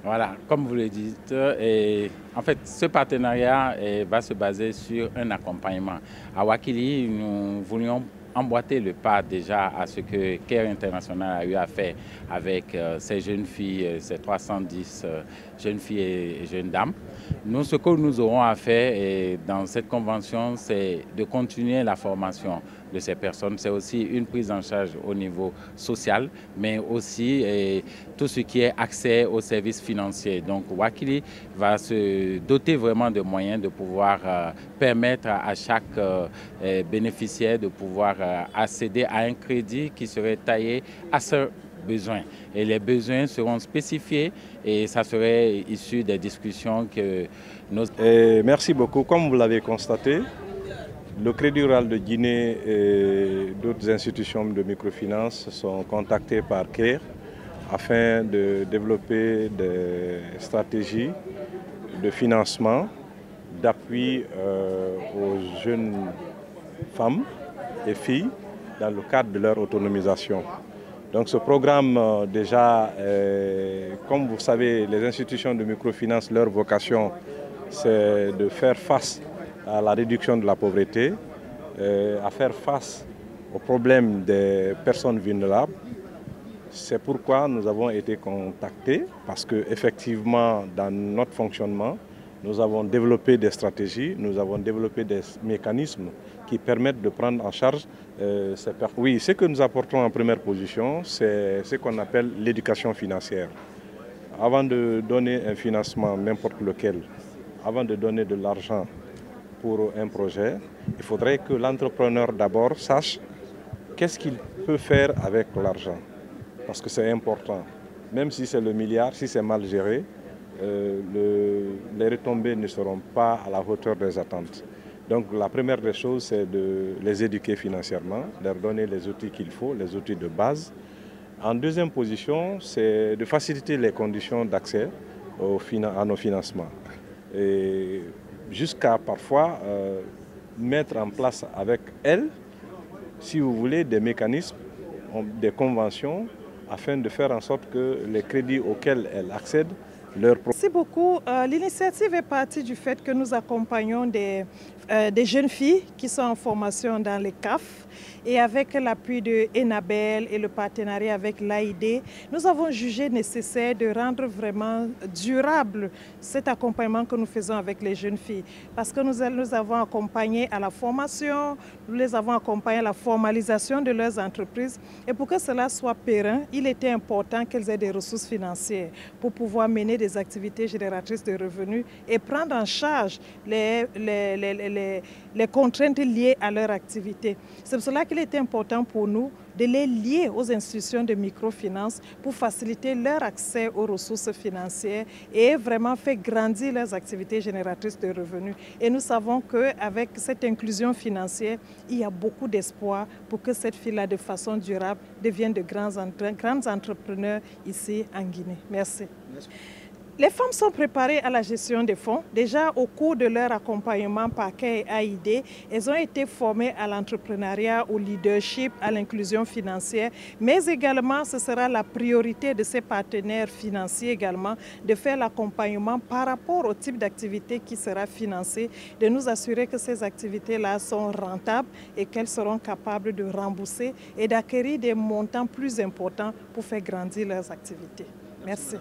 Voilà, comme vous le dites, en fait, ce partenariat va se baser sur un accompagnement. À Wakili, nous voulions emboîter le pas déjà à ce que CARE International a eu à faire avec ces jeunes filles, ces 310 jeunes filles et jeunes dames. Nous, ce que nous aurons à faire dans cette convention, c'est de continuer la formation de ces personnes. C'est aussi une prise en charge au niveau social, mais aussi tout ce qui est accès aux services financiers. Donc Wakili va se doter vraiment de moyens de pouvoir permettre à chaque bénéficiaire de pouvoir accéder à un crédit qui serait taillé à ce besoins. Et les besoins seront spécifiés et ça serait issu des discussions que nos... Merci beaucoup. Comme vous l'avez constaté, le Crédit Rural de Guinée et d'autres institutions de microfinance sont contactés par CARE afin de développer des stratégies de financement, d'appui aux jeunes femmes et filles dans le cadre de leur autonomisation. Donc ce programme, déjà, comme vous savez, les institutions de microfinance, leur vocation, c'est de faire face à la réduction de la pauvreté, à faire face aux problèmes des personnes vulnérables. C'est pourquoi nous avons été contactés, parce qu'effectivement, dans notre fonctionnement, nous avons développé des stratégies, nous avons développé des mécanismes qui permettent de prendre en charge ces personnes. Oui, ce que nous apportons en première position, c'est ce qu'on appelle l'éducation financière. Avant de donner un financement, n'importe lequel, avant de donner de l'argent pour un projet, il faudrait que l'entrepreneur d'abord sache qu'est-ce qu'il peut faire avec l'argent. Parce que c'est important. Même si c'est le milliard, si c'est mal géré, les retombées ne seront pas à la hauteur des attentes. Donc la première des choses, c'est de les éduquer financièrement, leur donner les outils qu'il faut, les outils de base. En deuxième position, c'est de faciliter les conditions d'accès à nos financements. Et jusqu'à parfois mettre en place avec elles, si vous voulez, des mécanismes, des conventions, afin de faire en sorte que les crédits auxquels elles accèdent Merci beaucoup. L'initiative est partie du fait que nous accompagnons des jeunes filles qui sont en formation dans les CAF et avec l'appui de Enabel et le partenariat avec l'AID, nous avons jugé nécessaire de rendre vraiment durable cet accompagnement que nous faisons avec les jeunes filles. Parce que nous avons accompagné à la formation, nous les avons accompagné à la formalisation de leurs entreprises. Et pour que cela soit périn, il était important qu'elles aient des ressources financières pour pouvoir mener des activités génératrices de revenus et prendre en charge les contraintes liées à leur activité. C'est pour cela qu'il est important pour nous de les lier aux institutions de microfinance pour faciliter leur accès aux ressources financières et vraiment faire grandir leurs activités génératrices de revenus. Et nous savons qu'avec cette inclusion financière, il y a beaucoup d'espoir pour que cette fille-là, de façon durable, devienne de grands entrepreneurs ici en Guinée. Merci. Les femmes sont préparées à la gestion des fonds. Déjà, au cours de leur accompagnement par CARE et AID, elles ont été formées à l'entrepreneuriat, au leadership, à l'inclusion financière. Mais également, ce sera la priorité de ces partenaires financiers également de faire l'accompagnement par rapport au type d'activité qui sera financé, de nous assurer que ces activités-là sont rentables et qu'elles seront capables de rembourser et d'acquérir des montants plus importants pour faire grandir leurs activités. Merci.